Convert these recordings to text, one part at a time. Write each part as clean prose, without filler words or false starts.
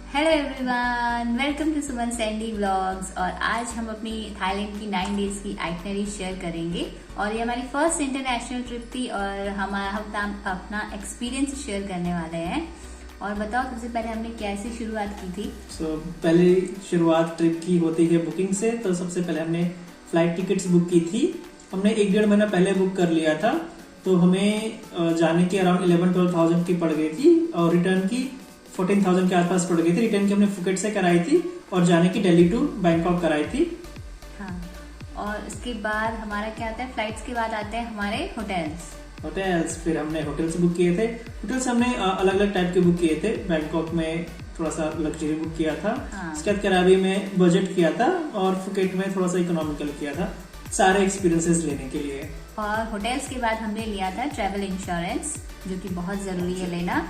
Hello everyone, welcome to Suman Sandy vlogs. और आज हम अपनी थाईलैंड की 9 डेज की आइटनरी शेयर करेंगे। और ये हमारी फर्स्ट इंटरनेशनल ट्रिप थी और हम अपना एक्सपीरियंस शेयर करने वाले हैं। और बताओ, सबसे पहले हमने कैसे शुरुआत की थी? पहले शुरुआत ट्रिप की होती है बुकिंग से। तो सबसे पहले हमने फ्लाइट टिकट्स बुक की थी। हमने 1-1.5 महीना पहले बुक कर लिया था। तो हमें जाने की अराउंड 11-12,000 की पड़ गई थी और रिटर्न की 14,000 के आसपास पड़ गई थी। रिटर्न की हमने फुकेट से कराई थी और जाने की दिल्ली टू बैंकॉक कराई थी। हाँ, और उसके बाद हमारा क्या आता है, फ्लाइट्स के बाद आते हैं हमारे होटल्स। फिर हमने होटल्स बुक किए थे। होटल्स हमने अलग अलग टाइप के बुक किए थे। बैंकॉक में थोड़ा सा लग्जरी बुक किया था। हाँ। उसके बाद करावी में बजट किया था और फुकेट में थोड़ा सा इकोनॉमिकल किया था, सारे एक्सपीरियंसेस लेने के लिए। और होटल्स के बाद हमने लिया था ट्रेवल इंश्योरेंस, जो कि बहुत जरूरी है लेना।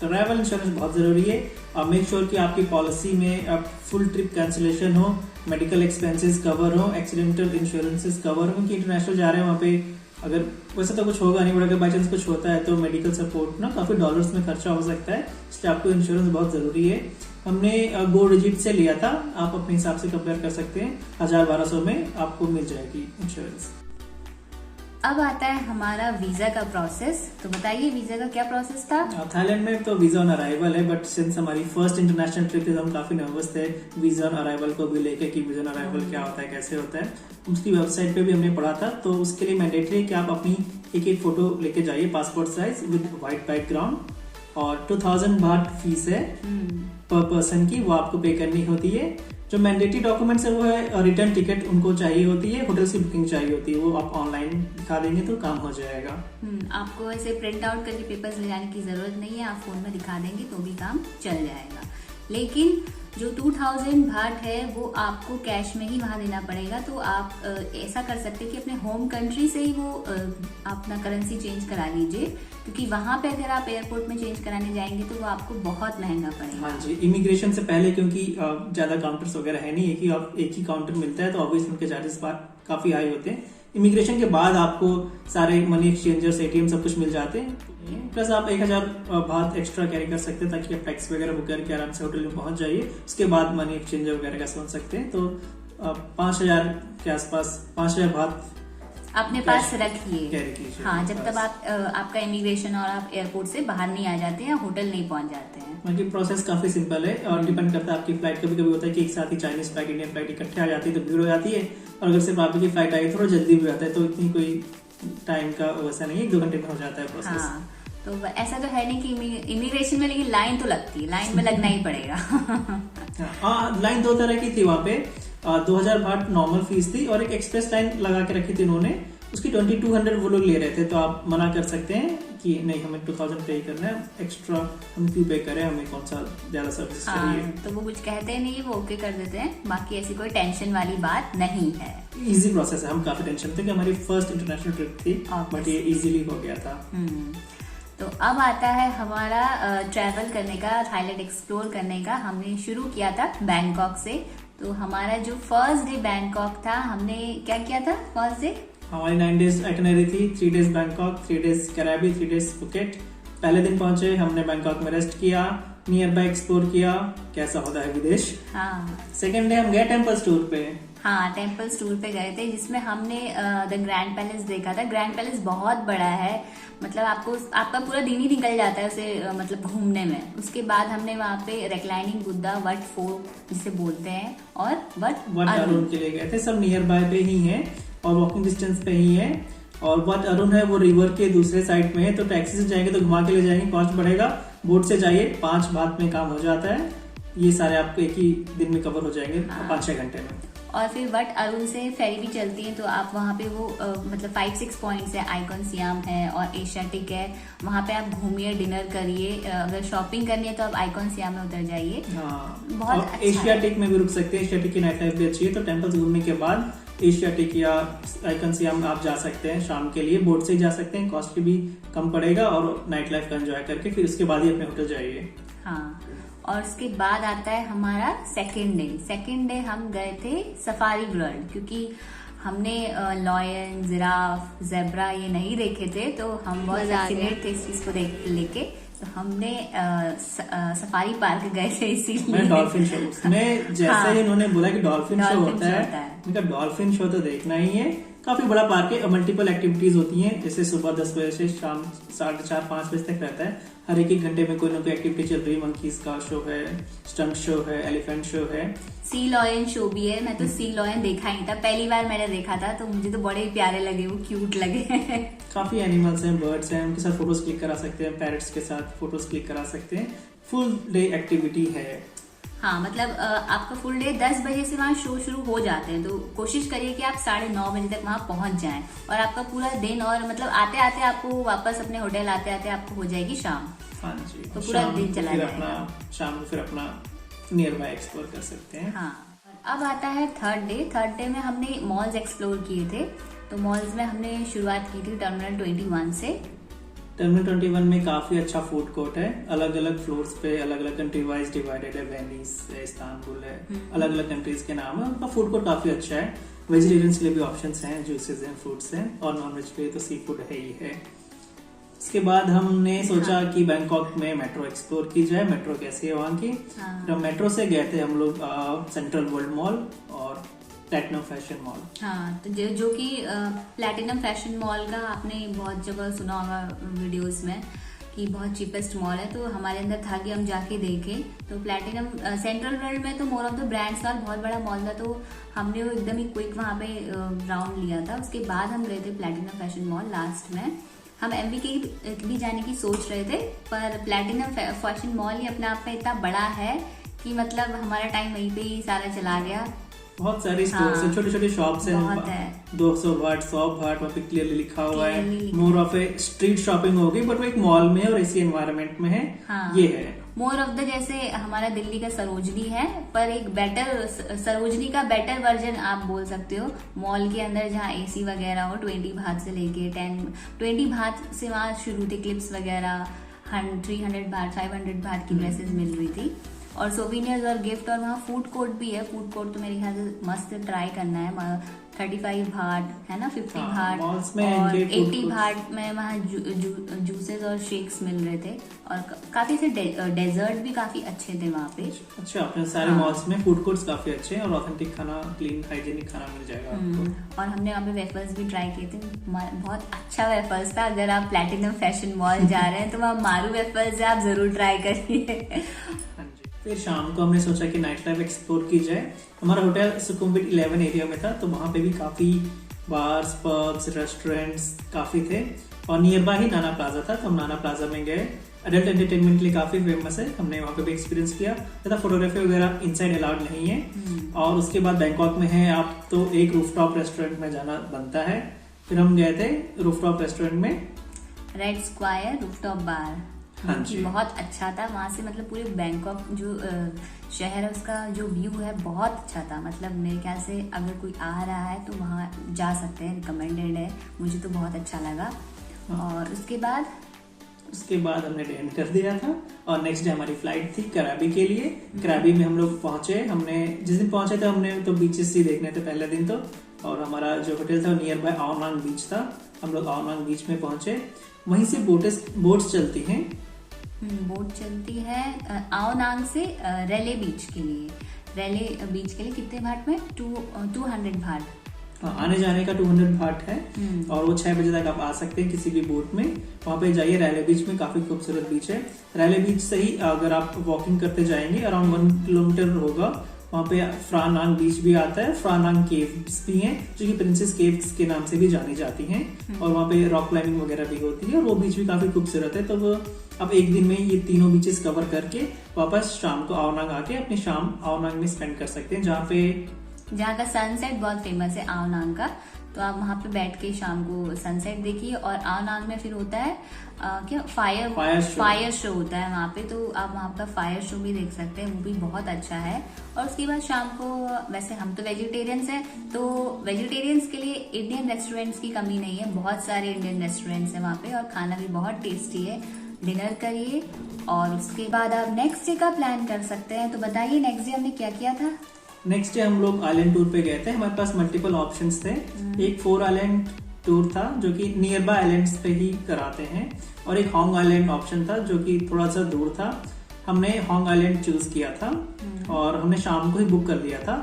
ट्रैवल इंश्योरेंस बहुत जरूरी है। मेक श्योर कि आपकी पॉलिसी में अब फुल ट्रिप कैंसिलेशन हो, मेडिकल एक्सपेंसेस कवर हो, एक्सीडेंटल इंश्योरेंसेस कवर हो। कि इंटरनेशनल जा रहे हैं वहाँ पे अगर वैसे तो कुछ होगा नहीं, बट अगर बाई चांस कुछ होता है तो मेडिकल सपोर्ट ना काफी डॉलर्स में खर्चा हो सकता है, इसलिए आपको इंश्योरेंस बहुत जरूरी है। हमने गो डिजिट से लिया था। आप अपने हिसाब से कंपेयर कर सकते हैं। 1000-1200 में आपको मिल जाएगी इंश्योरेंस। अब आता है हमारा वीजा का प्रोसेस। तो बताइए, वीजा का क्या प्रोसेस था? थाईलैंड में तो वीजा ऑन अराइवल है, बट सिंस हमारी फर्स्ट इंटरनेशनल ट्रिप थी तो हम काफी नर्वस थे वीजा ऑन अराइवल को भी लेके कि वीजा ऑन अराइवल क्या होता है, कैसे होता है। उसकी वेबसाइट पे भी हमने पढ़ा था। तो उसके लिए मैंडेटरी है कि आप अपनी एक फोटो लेके जाइए, passport size with white background. और 2000 बाht फीस है पर पर्सन की, वो आपको पे करनी होती है। जो मैंडेटरी डॉक्यूमेंट्स है वो है रिटर्न टिकट उनको चाहिए होती है, होटल की बुकिंग चाहिए होती है, वो आप ऑनलाइन दिखा देंगे तो काम हो जाएगा। आपको ऐसे प्रिंट आउट करके पेपर्स ले जाने की जरूरत नहीं है, आप फोन में दिखा देंगे तो भी काम चल जाएगा। लेकिन जो 2000 बाht है वो आपको कैश में ही वहां देना पड़ेगा। तो आप ऐसा कर सकते हैं कि अपने होम कंट्री से ही वो अपना करेंसी चेंज करा लीजिए, क्योंकि वहां पे अगर आप एयरपोर्ट में चेंज कराने जाएंगे तो वो आपको बहुत महंगा पड़ेगा। हाँ जी, इमिग्रेशन से पहले, क्योंकि ज्यादा काउंटर्स वगैरह है नहीं, एक ही काउंटर मिलता है, तो ऑब्वियसली उनके चार्जेस काफी हाई होते हैं। इमिग्रेशन के बाद आपको सारे मनी एक्सचेंजर्स, एटीएम सब कुछ मिल जाते हैं। प्लस आप 1000 बात एक्स्ट्रा कैरी कर सकते हैं ताकि आप टैक्स वगैरह बुक करके आराम से होटल में पहुंच जाइए। उसके बाद मनी एक्सचेंजर वगैरह का समझ सकते हैं। तो 5000 के आसपास 5000 बात अपने पास रखिए। हाँ, जब तक आपका इमिग्रेशन और आप एयरपोर्ट से बाहर नहीं आ जाते हैं, होटल नहीं पहुंच जाते हैं। बाकी प्रोसेस काफी सिंपल है और डिपेंड करता है आपकी फ्लाइट। कभी कभी होता है कि एक साथ ही चाइनीज फ्लाइट, इंडियन फ्लाइट इकट्ठे आ जाती है तो भीड़ हो जाती है। और अगर सिर्फ आपकी फ्लाइट आई थोड़ा जल्दी भी आता है, तो इतनी कोई टाइम का वैसा नहीं है, 1-2 घंटे में हो जाता है प्रोसेस। हाँ, तो ऐसा तो है नहीं कि इमिग्रेशन में, लेकिन लाइन तो लगती है, लाइन में लगना ही पड़ेगा। हाँ, लाइन 2 तरह की थी वहाँ पे। 2000 बाht नॉर्मल फीस थी और एक एक्सप्रेस लाइन लगा के रखी थी उन्होंने, उसकी 2200 वो लोग ले रहे थे। तो आप मना कर सकते हैं कि नहीं, हमें 2000 पे करना है एक्स्ट्रा, हम क्यों पे करें, हमें कौन सा ज्यादा सर्विस चाहिए। तो वो कुछ कहते हैं नहीं, वो ओके कर देते हैं। बाकी ऐसी कोई टेंशन वाली बात नहीं है, इजी प्रोसेस है। हम काफी टेंशन थे कि हमारी फर्स्ट इंटरनेशनल ट्रिप थी, बट ये इजीली हो गया था। तो अब आता है हमारा ट्रैवल करने का, थाईलैंड एक्सप्लोर करने का। हमने शुरू किया था बैंकॉक से। तो हमारा जो फर्स्ट डे बैंकॉक था, हमने क्या किया था फर्स्ट डे? हमारी 9 डेज आइटनरी थी। 3 डेज बैंकॉक, 3 डेज करावी, 3 डेज फुकेट। पहले दिन पहुंचे, हमने बैंकॉक में रेस्ट किया, नियर बाय एक्सप्लोर किया कैसा होता है विदेश। हाँ। सेकेंड डे हम गए टेम्पल्स टूर पे। हाँ, टेम्पल्स टूर पे गए थे, जिसमें हमने द ग्रैंड पैलेस देखा था। ग्रैंड पैलेस बहुत बड़ा है, मतलब आपका पूरा दिन ही निकल जाता है उसे मतलब घूमने में। उसके बाद हमने वहाँ पे रिक्लाइनिंग बुद्धा, वट फोर्ट जिसे बोलते हैं, और वट अरुण के लिए गए थे। सब नियर बाय पे ही है और वॉकिंग डिस्टेंस पे ही है। और वट अरुण है वो रिवर के दूसरे साइड में है, तो टैक्सी से जाएंगे तो घुमा के ले जाएंगे, कॉस्ट बढ़ेगा। बोट से जाइए, 5 बात में काम हो जाता है। ये सारे आपको एक ही दिन में कवर हो जाएंगे, 5-6 घंटे में। और फिर वट अरुण से फेरी भी चलती है, तो आप वहाँ पे वो मतलब 5-6 पॉइंट्स है। आइकॉन सियाम है और एशियाटिक है, वहाँ पे आप घूमिए, डिनर करिए। अगर शॉपिंग करनी है तो आप आइकॉन सियाम में उतर जाइए। बहुत अच्छा। एशियाटिक में भी रुक सकते हैं, एशियाटिक की नाइट लाइफ भी अच्छी है। तो टेम्पल्स घूमने के बाद एशियाटिक या आइकन सियाम आप जा सकते हैं शाम के लिए, बोट से ही जा सकते हैं, कॉस्ट भी कम पड़ेगा और नाइट लाइफ का एंजॉय करके फिर उसके बाद ही अपने होटल जाइए। हाँ, और उसके बाद आता है हमारा सेकेंड डे हम गए थे सफारी वर्ल्ड, क्योंकि हमने लॉयन, जिराफ, जेब्रा ये नहीं देखे थे, तो हम बहुत फैसिनेट थे इस चीज को लेके। तो हमने सफारी पार्क गए थे इसीलिए। मैं डॉल्फिन शो, उसमें जैसे ही इन्होंने बोला कि डॉल्फिन शो होता है, उनका डॉल्फिन शो तो देखना ही है। काफी बड़ा पार्क है, मल्टीपल एक्टिविटीज होती हैं, जैसे सुबह 10 बजे से शाम 4:30-5 बजे तक रहता है। हर एक घंटे में कोई ना कोई एक्टिविटी चल रही है। मंकीज का शो है, स्टंट शो है, एलिफेंट शो है, सी लॉयन शो भी है। मैं तो सी लॉयन देखा ही था, पहली बार मैंने देखा था, तो मुझे तो बड़े प्यारे लगे, वो क्यूट लगे। काफी एनिमल्स हैं, बर्ड्स हैं, उनके साथ फोटोज क्लिक करा सकते हैं, पैरट्स के साथ फोटोज क्लिक करा सकते हैं। फुल डे एक्टिविटी है। हाँ, मतलब आपका फुल डे 10 बजे से वहाँ शो शुरू हो जाते हैं, तो कोशिश करिए कि आप 9:30 बजे तक वहाँ पहुंच जाएं, और आपका पूरा दिन, और मतलब आते आते आपको वापस अपने होटल आते आते आपको हो जाएगी शाम। हाँ जी, तो पूरा दिन चला जाएगा। शाम को फिर अपना नियर बाय एक्सप्लोर कर सकते हैं। हाँ, अब आता है थर्ड डे। थर्ड डे में हमने मॉल्स एक्सप्लोर किए थे। तो मॉल्स में हमने शुरुआत की थी टर्मिनल 21 से। टर्मिनल 21 में काफी अच्छा फूड कोर्ट है। अलग अलग फ्लोर्स पे अलग अलग कंट्री वाइज डिवाइडेड है। वेनिस है, इस्तांबुल है, अलग अलग कंट्रीज के नाम है। उनका फूड कोर्ट काफी अच्छा है। वेजिटेरियंस के लिए भी ऑप्शंस हैं, जूसेस हैं, फ्रूट्स हैं, और नॉन वेज के लिए तो सी फूड है ही है। इसके बाद हमने सोचा कि बैंकॉक में मेट्रो एक्सप्लोर की जाए, मेट्रो कैसी है वहाँ की। तो मेट्रो से गए थे हम लोग सेंट्रल वर्ल्ड मॉल और प्लैटिनम फैशन मॉल। हाँ, तो जो कि प्लैटिनम फैशन मॉल का आपने बहुत जगह सुना होगा वीडियोस में कि बहुत चीपेस्ट मॉल है। तो हमारे अंदर था कि हम जाके देखें। तो प्लैटिनम सेंट्रल वर्ल्ड में तो मोर ऑफ द ब्रांड्स का बहुत बड़ा मॉल था, तो हमने वो एकदम ही क्विक वहाँ पे राउंड लिया था। उसके बाद हम गए थे प्लैटिनम फैशन मॉल। लास्ट में हम MBK भी जाने की सोच रहे थे, पर प्लैटिनम फैशन मॉल ही अपने आप में इतना बड़ा है कि मतलब हमारा टाइम वहीं पे ही सारा चला गया। बहुत सारी स्टोर्स हैं, छोटे छोटे शॉप्स हैं, 200 भाट 100 भाट वहाँ पे क्लियरली लिखा हुआ है। More of A street shopping होगी, बट वो एक मॉल में और इसी एनवायरनमेंट में है। हाँ, ये है मोर ऑफ द, जैसे हमारा दिल्ली का सरोजनी है, पर एक बेटर सरोजनी का बेटर वर्जन आप बोल सकते हो। मॉल के अंदर जहाँ AC वगैरह हो, 20 भात से लेके 20 भात से वहाँ शुरू थे क्लिप्स वगैरह। 300 भात 500 भात की ड्रेसेस मिल रही थी, और सोविनियर्स और गिफ्ट। और वहाँ फूड कोर्ट भी है। फूड कोर्ट तो मेरे ख्याल से मस्त ट्राई करना है। 35 भाट है ना, 50 भाट और 80 भाट में वहाँ जूसेस और शेक्स मिल रहे थे, और काफी से डेजर्ट भी काफी अच्छे थे वहाँ पे। अच्छा, अपने सारे मॉल्स में फूड कोर्ट्स काफी अच्छे हैं, और ऑथेंटिक खाना, क्लीन हाइजीनिक खाना मिल जाएगा आपको। और हमने वहाँ पे वेफर्स भी ट्राई किए थे। बहुत अच्छा वेफर्स था। अगर आप प्लैटिनम फैशन मॉल जा रहे हैं तो वहाँ मारू वेफर्स आप जरूर ट्राई करिए। फिर शाम को हमने सोचा कि नाइट लाइफ एक्सप्लोर की जाए। हमारा होटल सुकुमविट 11 एरिया में था, तो वहाँ पे भी काफी बार्स, पब्स, रेस्टोरेंट्स काफी थे, और near by he Nana plaza था। तो हम नाना प्लाजा में गए। अडल्ट एंटरटेनमेंट के लिए काफी फेमस है, हमने वहाँ पे भी एक्सपीरियंस किया। तथा फोटोग्राफी वगैरह इनसाइड अलाउड नहीं है। और उसके बाद बैंकॉक में है आप तो एक रूफटॉप रेस्टोरेंट में जाना बनता है। फिर हम गए थे रूफटॉप रेस्टोरेंट में, रेड स्क्वायर रूफटॉप बार। हाँ जी, बहुत अच्छा था। वहां से मतलब पूरे बैंकॉक जो शहर है उसका जो व्यू है बहुत अच्छा था। मतलब मेरे ख्याल से अगर कोई आ रहा है तो वहाँ जा सकते हैं, रिकमेंडेड है। मुझे तो बहुत अच्छा लगा। और उसके बाद हमने डिनर कर दिया था, और नेक्स्ट डे हमारी फ्लाइट थी कराबी के लिए। कराबी में हम लोग पहुंचे। हमने जिस दिन पहुंचे थे हमने तो बीचेस ही देखने थे पहले दिन तो, और हमारा जो होटल था नियर बाय आओनांग बीच था। हम लोग आओनांग बीच में पहुंचे। वहीं से बोट्स चलती हैं। बोट चलती है आओनांग से रेले बीच के लिए। रेले बीच के लिए कितने भाट में? 200 भाट। हाँ, आने जाने का 200 भाट है, और वो 6 बजे तक आप आ सकते हैं किसी भी बोट में। वहाँ पे जाइए, रैले बीच में काफी खूबसूरत बीच है। रैले बीच से ही अगर आप वॉकिंग करते जाएंगे अराउंड 1 किलोमीटर होगा, वहाँ पे फ्रा नांग बीच भी आता है। फ्रा नांग केव्स भी हैं, जो कि प्रिंसेस केव्स के नाम से भी जानी जाती हैं। और वहाँ पे रॉक क्लाइंबिंग वगैरह भी होती है, और वो बीच भी काफी खूबसूरत है। तो वो अब एक दिन में ये तीनों बीचेस कवर करके वापस शाम को आओनांग आके अपनी शाम आओनांग में स्पेंड कर सकते हैं, जहाँ का सनसेट बहुत फेमस है आओनांग का। तो आप वहाँ पे बैठ के शाम को सनसेट देखिए। और आओनांग में फिर होता है क्या फायर शो होता है वहाँ पे, तो आप वहाँ का फायर शो भी देख सकते हैं, वो भी बहुत अच्छा है। और उसके बाद शाम को, वैसे हम तो वेजिटेरियंस हैं, तो वेजिटेरियंस के लिए इंडियन रेस्टोरेंट्स की कमी नहीं है। बहुत सारे इंडियन रेस्टोरेंट्स हैं वहाँ पे, और खाना भी बहुत टेस्टी है। डिनर करिए, और उसके बाद आप नेक्स्ट डे का प्लान कर सकते हैं। तो बताइए नेक्स्ट डे हमने क्या किया था? नेक्स्ट डे हम लोग आइलैंड टूर पे गए थे। हमारे पास मल्टीपल ऑप्शंस थे। एक 4 आइलैंड टूर था जो कि नियर बाय आइलैंड्स पे ही कराते हैं, और एक हॉन्ग आइलैंड ऑप्शन था जो कि थोड़ा सा दूर था। हमने हॉन्ग आइलैंड चूज किया था और हमने शाम को ही बुक कर दिया था।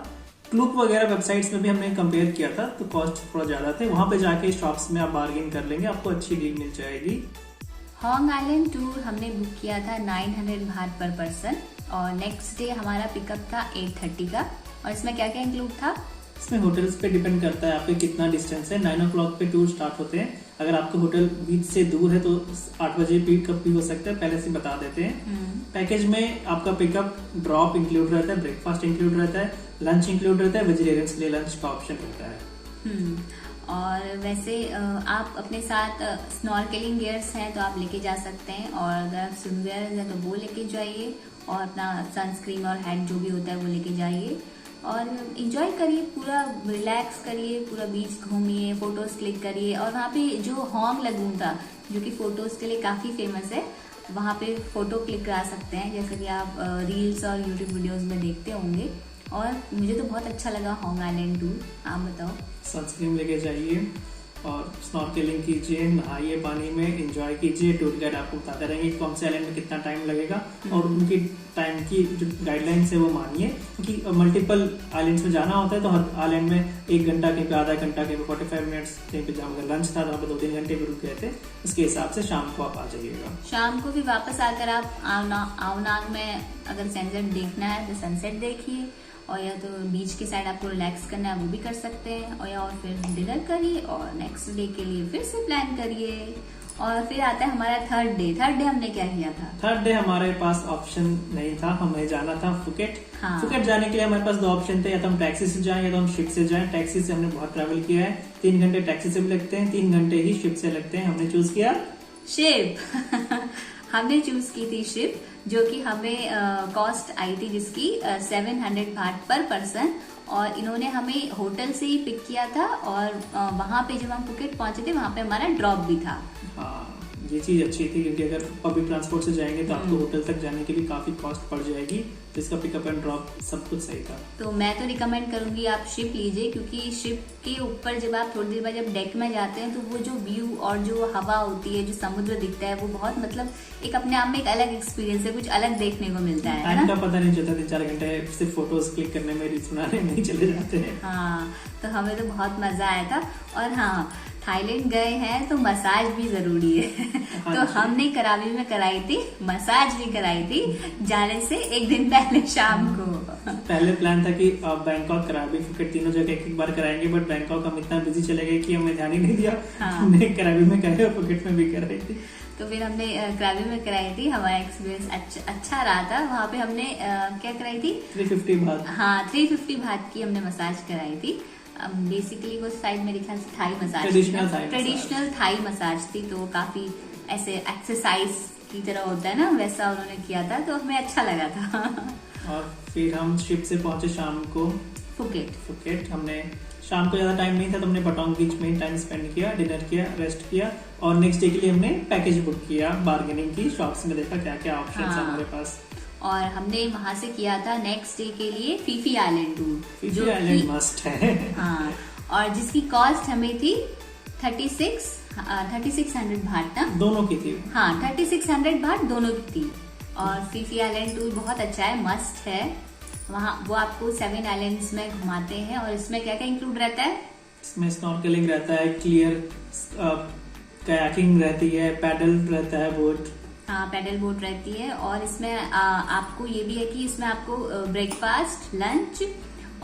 क्लूक वगैरह वेबसाइट्स में भी हमने कंपेयर किया था, तो कॉस्ट थोड़ा ज्यादा थे। वहां पे जाके शॉप्स में आप बार्गेन कर लेंगे, आपको अच्छी डील मिल जाएगी। हॉन्ग आइलैंड टूर हमने बुक किया था 900 बाht पर पर्सन, और नेक्स्ट डे हमारा पिकअप था 8:30 का। और इसमें क्या क्या इंक्लूड था? इसमें होटल्स पे डिपेंड करता है आपके कितना डिस्टेंस है। 9 o'clock पे टूर स्टार्ट होते हैं। अगर आपका होटल बीच से दूर है तो 8 बजे पिकअप भी हो सकता है, पहले से बता देते हैं। पैकेज में आपका पिकअप ड्रॉप इंक्लूड रहता है, ब्रेकफास्ट इंक्लूड रहता है, लंच इंक्लूड रहता है, वेजिटेरियंस के लिए लंच का ऑप्शन रहता है। और वैसे आप अपने साथ स्नॉर्केलिंग गियर्स हैं तो आप लेके जा सकते हैं, और अगर आप स्विमवेयर हैं तो वो लेके जाइए, और अपना सनस्क्रीन और हैट जो भी होता है वो लेके जाइए, और इंजॉय करिए, पूरा रिलैक्स करिए, पूरा बीच घूमिए, फोटोज क्लिक करिए। और वहाँ पे जो हॉन्ग लगून था जो कि फोटोज के लिए काफी फेमस है, वहाँ पे फोटो क्लिक करा सकते हैं, जैसे कि आप रील्स और यूट्यूब वीडियोस में देखते होंगे। और मुझे तो बहुत अच्छा लगा हॉन्ग आइलैंड टूर। आप बताओ। सनस्क्रीन लेके जाइए और स्नॉर्केलिंग कीजिए, नहाइए पानी में, एंजॉय कीजिए। टूर गाइड आपको बताते रहेंगे कौन से आइलैंड में कितना टाइम लगेगा, और उनकी टाइम की जो गाइडलाइंस है वो मानिए, क्योंकि मल्टीपल आइलैंड्स में जाना होता है। तो हर आइलैंड में 1 घंटा कहीं पे, आधा घंटा कहीं पे, 45 मिनट्स कहीं पे। जहाँ अगर लंच था तो वहाँ पे 2-3 घंटे भी रुक गए थे। उसके हिसाब से शाम को आप आ जाइएगा। शाम को भी वापस आकर आप आवनांग में अगर सनसेट देखना है तो सनसेट देखिए, और या तो बीच के साइड आपको रिलैक्स करना है वो भी कर सकते हैं, और फिर डिनर करिए और नेक्स्ट डे के लिए फिर से प्लान करिए। और फिर आता है हमारा थर्ड डे। थर्ड डे हमने क्या किया था? थर्ड डे हमारे पास ऑप्शन नहीं था, हमें जाना था फुकेट। हाँ। फुकेट जाने के लिए हमारे पास 2 ऑप्शन थे, या तो हम टैक्सी से जाएं या तो हम शिप से जाएं। टैक्सी से हमने बहुत ट्रैवल किया है, 3 घंटे टैक्सी से भी लगते हैं, 3 घंटे ही शिप से लगते हैं। हमने चूज किया शिप। हमने चूज की थी शिप, जो कि हमें कॉस्ट आई थी जिसकी 700 बाht पर पर्सन, और इन्होंने हमें होटल से ही पिक किया था, और वहां पे जब हम फुकेट पहुंचे थे वहां पे हमारा ड्रॉप भी था। हाँ, ये चीज अच्छी थी, क्योंकि अगर पब्लिक ट्रांसपोर्ट से जाएंगे तो आपको होटल तक जाने के भी काफी कॉस्ट पड़ जाएगी। तो इसका पिकअप एंड ड्रॉप सब कुछ सही था। तो मैं तो रिकमेंड करूंगी आप शिप लीजिए, क्योंकि शिप के ऊपर जब आप थोड़ी देर बाद जब डेक में जाते हैं तो वो जो व्यू और जो हवा होती है, जो समुद्र दिखता है, वो बहुत मतलब एक अपने आप में एक अलग एक्सपीरियंस है, कुछ अलग देखने को मिलता है। टाइम का पता नहीं चलता, 3-4 घंटे सिर्फ फोटोज क्लिक करने में, रील्स बनाने में ही चले जाते हैं। हाँ, तो हमें तो बहुत मजा आया था। और हाँ, थाईलैंड गए हैं तो मसाज भी जरूरी है। तो हमने करावी में कराई थी, मसाज भी कराई थी जाने से 1 दिन पहले शाम को। पहले प्लान था कि बैंकॉक, करावी, फुकेट तीनों जगह एक बार कराएंगे, बट बैंकॉक हम इतना बिजी चले गए कि हमने ध्यान ही नहीं दिया। हाँ। हमने करावी में कराई और फुकेट में भी कराई थी। तो फिर हमने करावी में कराई थी। हमारा एक्सपीरियंस अच्छा रहा था। वहाँ पे हमने क्या कराई थी? 350 बात। हाँ, 350 बात की हमने मसाज कराई थी। बेसिकली वो साइड मेरे ख्याल से Thai massage, traditional Thai massage थी, तो काफी ऐसे एक्सरसाइज की तरह होता है ना, वैसा उन्होंने किया था, तो हमें अच्छा लगा था। और फिर हम शिप से पहुंचे शाम को फुकेट। हमने शाम को ज्यादा टाइम नहीं था, तो हमने पटोंग बीच में ही टाइम स्पेंड किया, डिनर किया, रेस्ट किया, और नेक्स्ट डे के लिए हमने पैकेज बुक किया। बार्गेनिंग की, शॉप्स में देखा क्या क्या ऑप्शन है हमारे पास, और हमने वहां से किया था नेक्स्ट डे के लिए Phi Phi island tour. Phi Phi island must है। हाँ, और जिसकी कॉस्ट हमें थी 3600 बाht ना, दोनों की थी। हाँ, 3600 बाht दोनों की थी। और फीफी आइलैंड टूर बहुत अच्छा है, मस्ट है। वहाँ वो आपको 7 आइलैंड्स में घुमाते हैं। और इसमें क्या क्या इंक्लूड रहता है? इसमें स्नॉर्केलिंग रहता है, क्लियर कयाकिंग रहती है, पैडल रहता है, बोट। हाँ, पैडल बोट रहती है। और इसमें आपको ये भी है कि इसमें आपको ब्रेकफास्ट, लंच,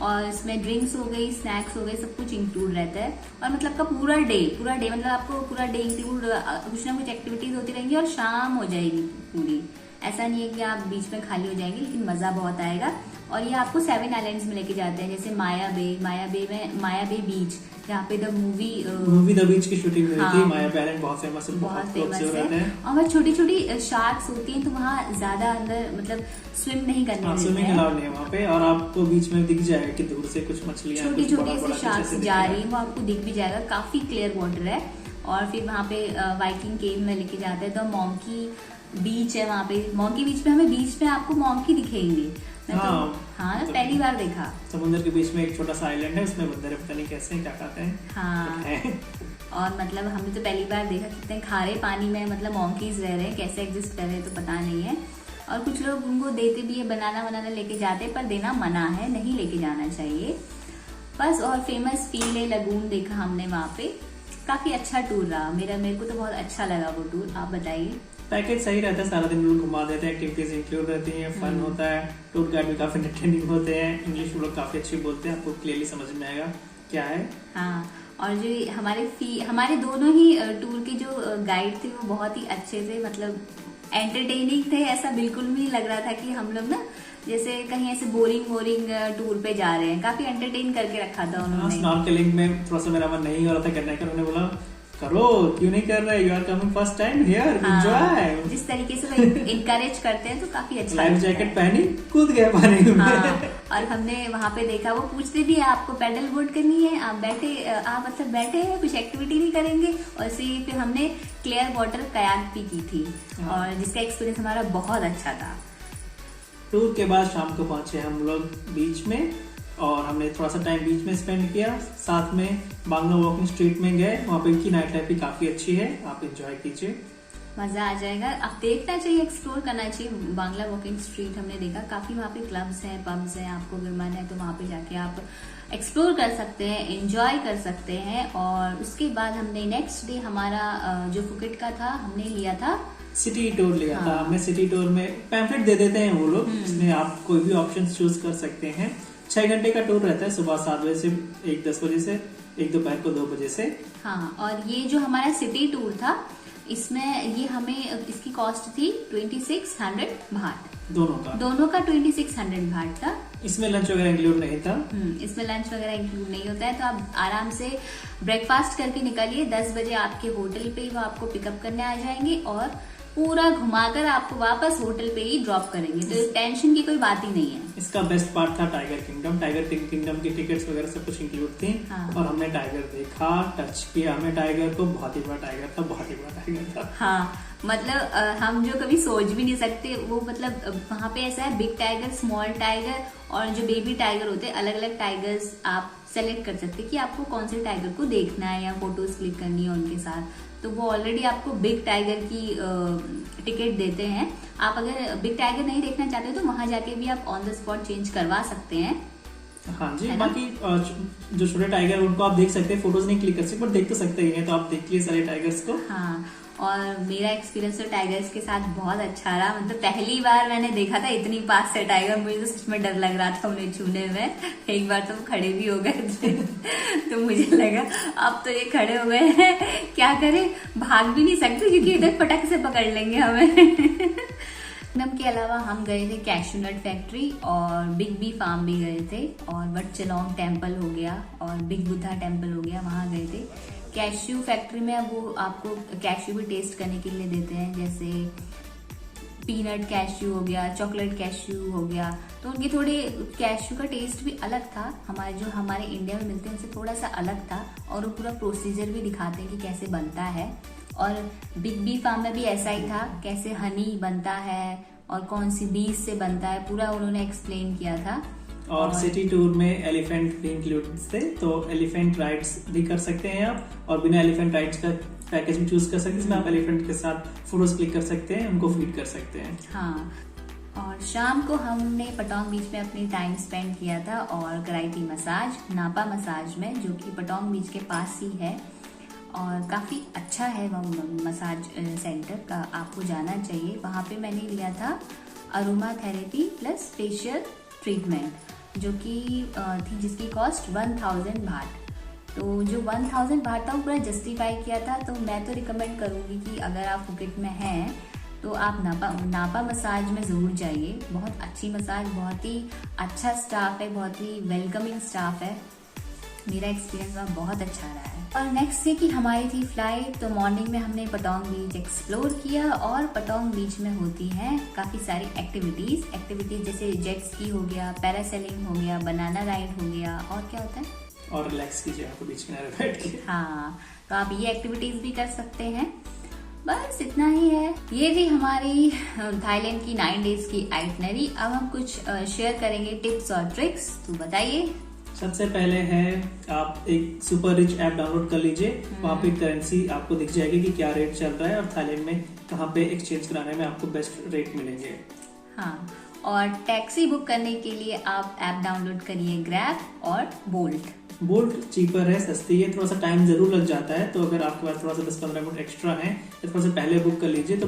और इसमें ड्रिंक्स हो गई, स्नैक्स हो गए, सब कुछ इंक्लूड रहता है। और मतलब का पूरा डे मतलब आपको पूरा डे इंक्लूड, कुछ ना कुछ एक्टिविटीज होती रहेंगी और शाम हो जाएगी पूरी। ऐसा नहीं है कि आप बीच में खाली हो जाएंगे, लेकिन मजा बहुत आएगा। और ये आपको 7 आइलैंड्स में लेके जाते हैं, जैसे माया बे बीच, जहाँ पे द मूवी द बीच की शूटिंग हुई हाँ, थी। माया बे आइलैंड बहुत फेमस है, बहुत फेमस है। है। और वहाँ छोटी छोटी शार्क्स होती हैं, तो वहाँ ज्यादा अंदर मतलब स्विम नहीं करने देते हैं। स्विमिंग अलाउड नहीं है वहाँ पे, और आपको बीच में दिख जाएगा कि दूर से कुछ मछलियाँ, छोटी छोटी ऐसी शार्क्स जा रही है, वो आपको दिख भी जाएगा। काफी क्लियर वाटर है। और फिर वहाँ पे वाइकिंग केव में लेके जाते हैं। तो मॉन्की बीच है वहाँ पे। मॉन्की बीच पे हमें बीच पे आपको मॉन्की दिखेंगे। मैं तो हाँ पहली बार देखा। समुद्र के बीच में एक छोटा सा आइलैंड है, उसमें बंदर पता नहीं कैसे क्या खाते हैं। हाँ और मतलब हमने तो पहली बार देखा कितने खारे पानी में मतलब मॉन्कीज रह रहे हैं, कैसे एग्जिस्ट कर रहे हैं तो पता नहीं है। और कुछ लोग उनको देते भी है, बनाना लेके जाते, पर देना मना है, नहीं लेके जाना चाहिए बस। और फेमस फील है लगून देखा हमने वहाँ पे, काफी अच्छा टूर रहा मेरे को तो बहुत अच्छा लगा वो टूर। आप बताइए। पैकेज सही रहता है, सारा दिन लोग घुमा देते हैं, एक्टिविटीज इंक्लूड रहती हैं, फन होता है, टूर गाइड भी काफी एंटरटेनिंग होते हैं, इंग्लिश लोग काफी अच्छी बोलते हैं, आपको क्लियरली समझ में आएगा क्या है। हाँ और जो हमारे दोनों ही टूर के जो गाइड थे वो बहुत ही अच्छे थे, मतलब एंटरटेनिंग थे। ऐसा बिल्कुल भी नहीं लग रहा था कि हम लोग ना जैसे कहीं ऐसे बोरिंग टूर पे जा रहे हैं, काफी एंटरटेन करके रखा था उन्होंने। स्नॉर्कलिंग में थोड़ा सा मेरा मन नहीं हो रहा था करने का, उन्होंने बोला करो, क्यों नहीं कर रहे, you are coming first time here, enjoy. जिस तरीके से वो इनकरेज करते हैं तो काफी अच्छा। लाइफ जैकेट पहनी, कूद गए पानी में। हाँ, और हमने वहाँ पे देखा, वो पूछते भी है आपको पैडल बोर्ड करनी है, आप बैठे हैं, कुछ एक्टिविटी नहीं करेंगे। और फिर हमने क्लियर वाटर कयाक भी की थी और जिसका एक्सपीरियंस हमारा बहुत अच्छा था। टूर के बाद शाम को पहुंचे हम लोग बीच में और हमने थोड़ा सा टाइम बीच में स्पेंड किया, साथ में बांग्ला वॉकिंग स्ट्रीट में गए, वहाँ पे की नाइट लाइफ भी काफी अच्छी है, आप एंजॉय कीजिए, मजा आ जाएगा। आप देखना चाहिए, एक्सप्लोर करना चाहिए। बांग्ला वॉकिंग स्ट्रीट हमने देखा, काफी वहाँ पे क्लब्स हैं, पब्स हैं, आपको अगर मन है तो वहाँ पे जाके आप एक्सप्लोर कर सकते हैं, एंजॉय कर सकते हैं। और उसके बाद हमने नेक्स्ट डे हमारा जो फुकेट का था, हमने लिया था सिटी टूर लिया था हमने। सिटी टूर में पैम्फलेट दे देते हैं वो लोग, इसमें आप कोई भी ऑप्शन चूज कर सकते हैं। 6 घंटे का टूर रहता है, सुबह 7 बजे से 10 बजे से, एक दोपहर को 2 बजे से। हाँ और ये जो हमारा सिटी टूर था, इसमें ये हमें इसकी कॉस्ट थी 2600 भाट, दोनों का 2600 भाट था। इसमें लंच वगैरह इंक्लूड नहीं था। इसमें लंच वगैरह इंक्लूड नहीं होता है, तो आप आराम से ब्रेकफास्ट करके निकलिए। 10 बजे आपके होटल पे ही वो आपको पिकअप करने आ जाएंगे और पूरा घुमाकर आपको वापस होटल पे ही ड्रॉप करेंगे, तो टेंशन की कोई बात ही नहीं है। इसका बेस्ट पार्ट था टाइगर किंगडम की टिकट्स वगैरह सब कुछ इंक्लूड थी। हाँ। और हमने टाइगर देखा, टच किया हमने टाइगर को, बहुत ही बड़ा टाइगर था। हाँ मतलब हम जो कभी सोच भी नहीं सकते वो, मतलब वहाँ पे ऐसा है, बिग टाइगर, स्मॉल टाइगर और जो बेबी टाइगर होते हैं, अलग अलग टाइगर्स आप सेलेक्ट कर सकते हैं कि आपको कौन से टाइगर को देखना है या फोटोज क्लिक करनी है उनके साथ। तो वो ऑलरेडी आपको बिग टाइगर की टिकट देते हैं। आप अगर बिग टाइगर नहीं देखना चाहते हो तो वहां जाके भी आप ऑन द स्पॉट चेंज करवा सकते हैं। हाँ जी, बाकी जो छोटे टाइगर उनको आप देख सकते हैं, फोटोज नहीं क्लिक कर सकते, बट देख तो सकते ही हैं, तो आप देखिए सारे टाइगर्स को। हाँ और मेरा एक्सपीरियंस तो टाइगर्स के साथ बहुत अच्छा रहा। मतलब पहली बार मैंने देखा था इतनी पास से टाइगर, मुझे तो सच में डर लग रहा था उन्हें छूने में। एक बार तो वो खड़े भी हो गए थे तो मुझे लगा अब तो ये खड़े हो गए हैं, क्या करें, भाग भी नहीं सकते क्योंकि इधर पटक से पकड़ लेंगे हमें। नम के अलावा हम गए थे कैशू नट फैक्ट्री और बिग बी फार्म भी गए थे, और वटचलॉन्ग टेम्पल हो गया और बिग बुद्धा टेम्पल हो गया, वहां गए थे। कैशू फैक्ट्री में अब वो आपको कैशू भी टेस्ट करने के लिए देते हैं, जैसे पीनट कैशू हो गया, चॉकलेट कैशू हो गया, तो उनके थोड़े कैशू का टेस्ट भी अलग था, हमारे इंडिया में मिलते हैं उनसे थोड़ा सा अलग था। और वो पूरा प्रोसीजर भी दिखाते हैं कि कैसे बनता है। और बिग बी फार्म में भी ऐसा ही था, कैसे हनी बनता है और कौन सी बीज से बनता है, पूरा उन्होंने एक्सप्लेन किया था। और सिटी टूर में एलिफेंट भी इंक्लूड थे, तो एलिफेंट राइड्स भी कर सकते हैं आप, और बिना एलिफेंट राइड्स का पैकेज भी चूज कर सकते हैं, जिसमें आप एलिफेंट के साथ फोटोज क्लिक कर सकते हैं, उनको फीड कर सकते हैं। हाँ और शाम को हमने पटोंग बीच में अपनी टाइम स्पेंड किया था और कराई थी मसाज, नापा मसाज में, जो कि पटोंग बीच के पास ही है और काफी अच्छा है वो मसाज सेंटर का, आपको जाना चाहिए। वहाँ पे मैंने लिया था aroma therapy plus facial treatment, जो कि थी जिसकी कॉस्ट 1000 भाट। तो जो 1000 भाट था वो पूरा जस्टिफाई किया था। तो मैं तो रिकमेंड करूंगी कि अगर आप फुकेट में हैं तो आप नापा मसाज में जरूर जाइए। बहुत अच्छी मसाज, बहुत ही अच्छा स्टाफ है, बहुत ही वेलकमिंग स्टाफ है। मेरा एक्सपीरियंस वहाँ बहुत अच्छा रहा है। और नेक्स्ट डे की हमारी थी फ्लाइट, तो मॉर्निंग में हमने पटोंग बीच एक्सप्लोर किया। और पटोंग बीच में होती हैं काफ़ी सारी एक्टिविटीज़ जैसे जेट स्की हो गया, पैरासेलिंग हो गया, बनाना राइड हो गया, और क्या होता है, और रिलैक्स कीजिए आपको बीच किनारे बैठ के। हाँ, तो आप ये एक्टिविटीज़ भी कर सकते हैं। बस इतना ही है। ये थी हमारी थाईलैंड की 9 डेज की आइटनरी। अब हम कुछ शेयर करेंगे टिप्स और ट्रिक्स, तो बताइए। सबसे पहले है आप एक सुपर रिच ऐप डाउनलोड कर लीजिए। वहाँ पे करेंसी आपको दिख जाएगी कि क्या रेट चल रहा है और थाईलैंड में कहाँ पे एक्सचेंज कराने में आपको बेस्ट रेट मिलेंगे। हाँ, और टैक्सी बुक करने के लिए आप ऐप डाउनलोड करिए ग्रैब और बोल्ट। बोल्ट चीपर है, सस्ती है, थोड़ा सा टाइम जरूर लग जाता है, तो अगर आपके पास थोड़ा सा 10-15 मिनट एक्स्ट्रा है तो थोड़ा सा पहले बुक कर लीजिए। तो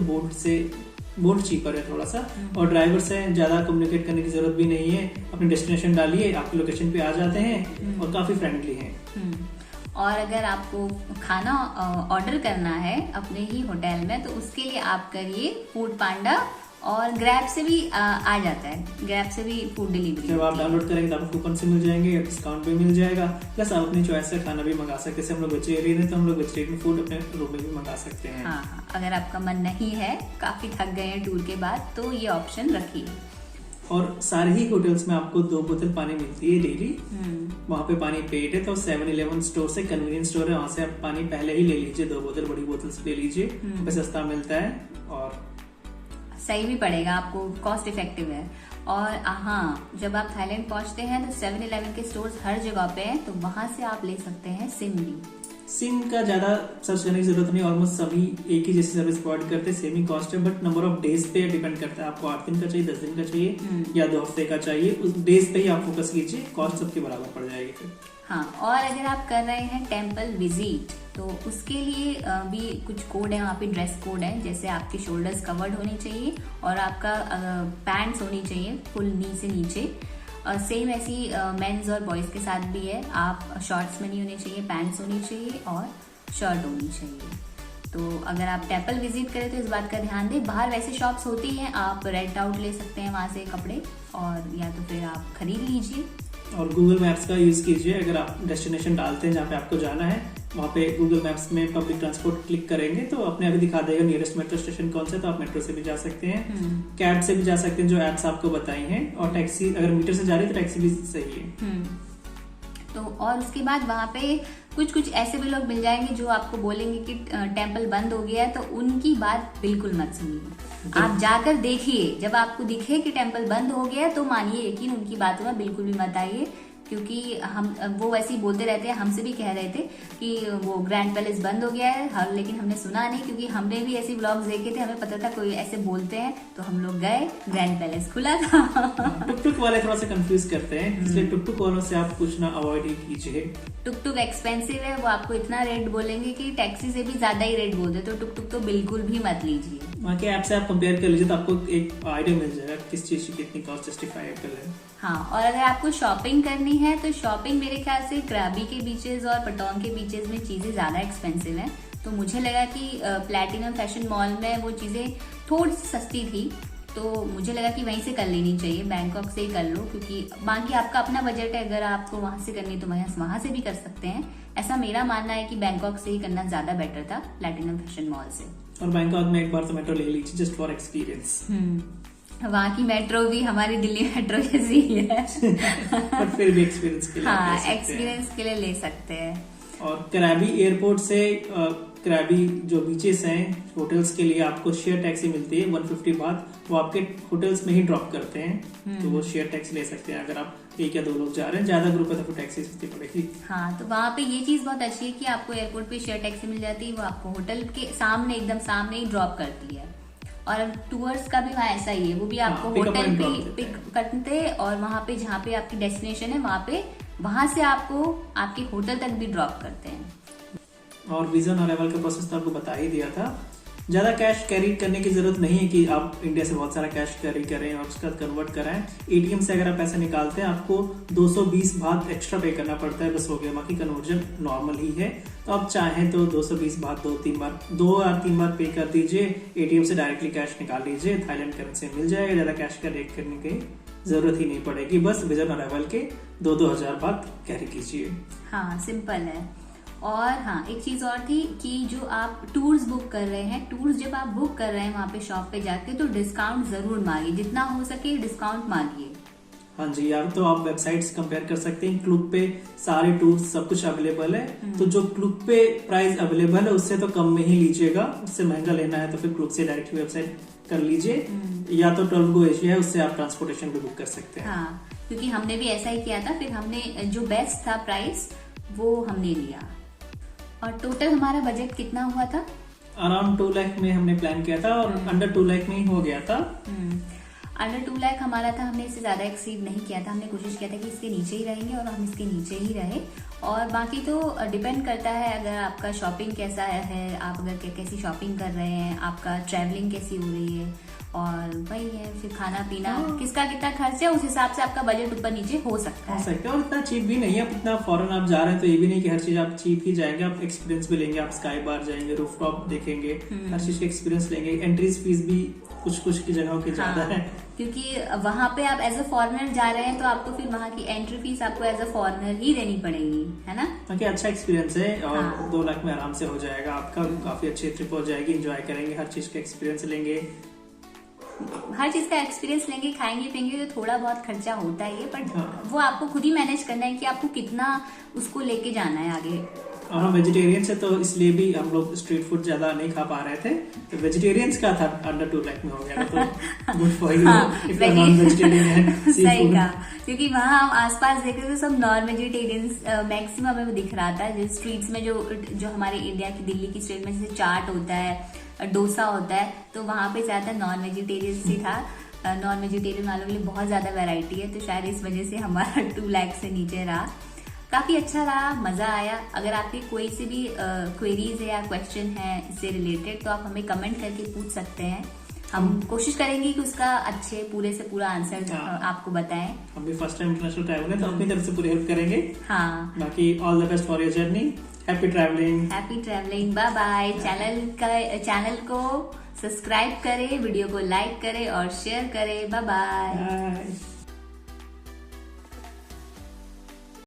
बोल्ट चीपर है थोड़ा सा, और ड्राइवर से ज्यादा कम्युनिकेट करने की जरूरत भी नहीं है। अपनी डेस्टिनेशन डालिए, आपकी लोकेशन पे आ जाते हैं और काफी फ्रेंडली हैं। और अगर आपको खाना ऑर्डर करना है अपने ही होटल में, तो उसके लिए आप करिए फूड पांडा, और ग्रैब से भी आ जाता है, ग्रैब से भी फूड डिलीवरी। जब आप डाउनलोड करेंगे तो आपको कूपन से मिल जाएंगे, डिस्काउंट भी मिल जाएगा, प्लस आप अपनी चॉइस से खाना भी मंगा सकते हैं। जैसे हम लोग वेजिटेरियन है तो हम लोग वेजिटेरियन फूड अपने रूम में भी मंगा सकते हैं। हाँ, अगर आपका मन नहीं है, काफी थक गए हैं टूर के बाद, तो ये ऑप्शन रखिए। और सारे ही होटल्स में आपको 2 बोतल पानी मिलती है डेली। वहाँ पे पानी पेड है, तो 7-Eleven स्टोर से, कन्वीनियंस स्टोर है, वहाँ से आप पानी पहले ही ले लीजिए। 2 बोतल बड़ी बोतल से ले लीजिए, सस्ता मिलता है और सही भी पड़ेगा आपको, कॉस्ट इफेक्टिव है। और हाँ, जब आप थाईलैंड पहुंचते हैं तो 7-Eleven के स्टोर्स हर जगह पे हैं, तो वहां से आप ले सकते हैं सिम भी। सिम का ज्यादा सर्च करने की जरूरत नहीं, ऑलमोस्ट सभी एक ही जैसी सर्विस प्रोवाइड करते हैं, सेम ही कॉस्ट है, बट नंबर ऑफ डेज पे डिपेंड करता है। आपको 8 दिन का चाहिए, 10 दिन का चाहिए या 2 हफ्ते का चाहिए, उस डेज पे ही आप फोकस कीजिए, कॉस्ट सबके बराबर पड़ जाएगी फिर। हाँ, और अगर आप कर रहे हैं टेम्पल विजिट, तो उसके लिए भी कुछ कोड है, वहाँ पे ड्रेस कोड है। जैसे आपके शोल्डर्स कवर्ड होने चाहिए और आपका पैंट्स होनी चाहिए फुल नी से नीचे। सेम ऐसी मेंस और बॉयज के साथ भी है। आप शॉर्ट्स में नहीं होने चाहिए, पैंट्स होनी चाहिए और शर्ट होनी चाहिए। तो अगर आप टेम्पल विजिट करें तो इस बात का ध्यान दें। बाहर वैसे शॉप्स होती हैं, आप रेंट आउट ले सकते हैं वहाँ से कपड़े, और या तो फिर आप खरीद लीजिए। और गूगल मैप्स का यूज कीजिए। अगर आप डेस्टिनेशन डालते हैं जहाँ पे आपको जाना है, वहाँ पे गूगल मैप्स में पब्लिक ट्रांसपोर्ट क्लिक करेंगे तो अपने आप दिखा देगा नियरेस्ट मेट्रो स्टेशन कौन सा, तो आप मेट्रो से भी जा सकते हैं, कैब से भी जा सकते हैं, जो एप्स आपको बताई हैं, और टैक्सी अगर मीटर से जा रही है तो टैक्सी भी सही है। तो और उसके बाद वहाँ पे कुछ ऐसे भी लोग मिल जाएंगे जो आपको बोलेंगे कि टेम्पल बंद हो गया है, तो उनकी बात बिल्कुल मत सुनिए। आप जाकर देखिए, जब आपको दिखे कि टेम्पल बंद हो गया है तो मानिए यकीन, उनकी बातों में बिल्कुल भी मत आइए, क्योंकि हम वो वैसे ही बोलते रहते हैं। हमसे भी कह रहे थे कि वो ग्रैंड पैलेस बंद हो गया है, लेकिन हमने सुना नहीं, क्योंकि हमने भी ऐसे व्लॉग्स देखे थे, हमें पता था कोई ऐसे बोलते हैं, तो हम लोग गए, ग्रैंड पैलेस खुला था। टुक वाले थोड़ा सा कंफ्यूज करते हैं, इसलिए टुक वालों से आप पूछना अवॉइड ही कीजिए। टुक एक्सपेंसिव है, वो आपको इतना रेट बोलेंगे कि टैक्सी से भी ज्यादा ही रेट बोलते, तो टुक तो बिल्कुल भी मत लीजिए। वहाँ के ऐप से आप कंपेयर कर लीजिए तो आपको एक आइडिया मिल जाएगा किस चीज की कितनी कॉस्ट जस्टिफाई कर रहे हैं। हाँ, और अगर आपको शॉपिंग करनी है तो शॉपिंग मेरे ख्याल से क्राबी के बीचेस और पटोंग के बीचेस में चीजें ज्यादा एक्सपेंसिव हैं, तो मुझे लगा कि प्लैटिनम फैशन मॉल में वो चीजें थोड़ी सी सस्ती थी, तो मुझे लगा कि वहीं से कर लेनी चाहिए, बैंकॉक से ही कर लो, क्योंकि बाकी आपका अपना बजट है। अगर आपको वहां से करनी तो वहां से भी कर सकते हैं। ऐसा मेरा मानना है कि बैंकॉक से ही करना ज्यादा बेटर था प्लैटिनम फैशन मॉल से। और बैंकॉक में एक बार तो मेट्रो ले लीजिए जस्ट फॉर एक्सपीरियंस। वहाँ की मेट्रो भी हमारी दिल्ली मेट्रो जैसी ही है। पर फिर भी एक्सपीरियंस के लिए हाँ, एक्सपीरियंस के लिए ले सकते हैं। और कराबी एयरपोर्ट से कराबी जो बीचेस हैं होटल्स के लिए आपको शेयर टैक्सी मिलती है 150 बात, वो आपके होटल्स में ही ड्रॉप करते हैं, तो वो शेयर टैक्सी ले सकते हैं। अगर आप 1 या 2 लोग जा रहे हैं, ज्यादा ग्रुप है तो फिर टैक्सी सस्ती पड़ेगी। हाँ, तो वहाँ पे ये चीज बहुत अच्छी है कि आपको एयरपोर्ट पे शेयर टैक्सी मिल जाती है, वो आपको होटल के सामने एकदम सामने ही ड्रॉप करती है। और टूर्स का भी वहाँ ऐसा ही है, वो भी आपको होटल पे पिक करते हैं, और वहाँ पे जहाँ पे आपकी डेस्टिनेशन है वहाँ से आपको आपके होटल तक भी ड्रॉप करते हैं। और वीजा ऑन अराइवल का प्रोसेस तो आपको बता ही दिया था। ज्यादा कैश कैरी करने की जरूरत नहीं है कि आप इंडिया से बहुत सारा कैश कैरी करें और उसका कन्वर्ट कराएं। एटीएम से अगर आप पैसे निकालते हैं आपको 220 बात एक्स्ट्रा पे करना पड़ता है, बस हो गया, बाकी कन्वर्जन नॉर्मल ही है। तो आप चाहें तो 220 बात 2 या 3 बार पे कर दीजिए, एटीएम से डायरेक्टली कैश निकाल लीजिए, थाईलैंड करेंसी मिल जाएगा। ज्यादा कैश कैरी करने की जरूरत ही नहीं पड़ेगी, बस वीजा ऑन अराइवल के 2-2 हजार बात कैरी कीजिए। हाँ, सिंपल है। और हाँ, एक चीज और थी कि जो आप टूर्स बुक कर रहे हैं, टूर्स जब आप बुक कर रहे हैं वहाँ पे शॉप पे जाके, तो डिस्काउंट जरूर मांगिए, जितना हो सके डिस्काउंट मांगिए। हाँ जी यार, तो आप वेबसाइट्स कंपेयर कर सकते हैं। क्लूक पे सारे टूल्स सब कुछ अवेलेबल है, तो जो क्लूक पे प्राइस अवेलेबल है उससे तो कम में ही लीजिएगा। उससे महंगा लेना है तो फिर क्लूक से डायरेक्ट वेबसाइट कर लीजिए, या तो 12 Go एशिया है उससे आप ट्रांसपोर्टेशन भी बुक कर सकते हैं। हाँ, क्योंकि हमने भी ऐसा ही किया था, फिर हमने जो बेस्ट था प्राइस वो हमने लिया। और टोटल हमारा बजट कितना हुआ था? अराउंड 2 लाख में हमने प्लान किया था और अंडर 2 लाख में ही हो गया था। अंडर 2 लाख हमारा था, हमने इससे ज्यादा एक्सीड नहीं किया था। हमने कोशिश किया था कि इसके नीचे ही रहेंगे और हम इसके नीचे ही रहे। और बाकी तो डिपेंड करता है, अगर आपका शॉपिंग कैसा है, आप अगर कैसी शॉपिंग कर रहे हैं, आपका ट्रैवलिंग कैसी हो रही है, और वही है फिर खाना पीना किसका कितना खर्च है, उस हिसाब से आपका बजट ऊपर नीचे हो सकता है। और इतना चीप भी नहीं है, आप इतना फॉरेन आप जा रहे हैं तो ये भी नहीं कि हर चीज आप चीप ही जाएंगे, आप एक्सपीरियंस भी लेंगे, आप स्काई बार जाएंगे, रूफटॉप देखेंगे, हर चीज का एक्सपीरियंस लेंगे। एंट्रीज फीस भी कुछ की जगहों की ज्यादा है, क्योंकि वहां पे आप एज अ फॉरेनर जा रहे हैं तो आपको फिर वहां की एंट्री फीस आपको एज अ फॉरेनर ही देनी पड़ेगी, है ना। बाकी अच्छा एक्सपीरियंस है और 2 लाख में आराम से हो जाएगा आपका। काफी अच्छी ट्रिप हो जाएगी, एंजॉय करेंगे, हर चीज का एक्सपीरियंस लेंगे, हर चीज का एक्सपीरियंस लेंगे, खाएंगे पियेंगे तो थोड़ा बहुत खर्चा होता ही है, बट वो आपको खुद ही मैनेज करना है कि आपको कितना उसको लेके जाना है आगे। और हम वेजिटेरियंस है तो इसलिए भी हम लोग स्ट्रीट फूड ज्यादा नहीं खा पा रहे थे, तो वेजिटेरियंस का था अंडर 2 लाख में हो गया, तो good for you if you are non vegetarian है। सही कहा, क्योंकि वहाँ हम आसपास देख रहे थे सब नॉन वेजिटेरियंस मैक्सिमम हमें दिख रहा था। जो स्ट्रीट्स में जो हमारे इंडिया की दिल्ली की स्ट्रीट में जैसे चाट होता है, डोसा होता है, तो वहाँ पे ज्यादा नॉन वेजिटेरियंस ही था। नॉन वेजिटेरियन वालों के लिए बहुत ज्यादा वैरायटी है, तो शायद इस वजह से हमारा 2 लाख से नीचे रहा। काफी अच्छा रहा, मजा आया। अगर आपकी कोई सी भी क्वेरीज है या क्वेश्चन है इससे रिलेटेड तो आप हमें कमेंट करके पूछ सकते हैं। हम कोशिश करेंगे कि उसका अच्छे पूरे से पूरा आंसर आपको बताएं। हम भी फर्स्ट टाइम इंटरनेशनल ट्रैवल है तो अपनी तरफ से पूरी हेल्प करेंगे। हाँ, बाकी all the best for your journey. Happy travelling. Happy travelling. Bye bye. Channel को सब्सक्राइब करें, वीडियो को लाइक करें और शेयर करें। Bye bye.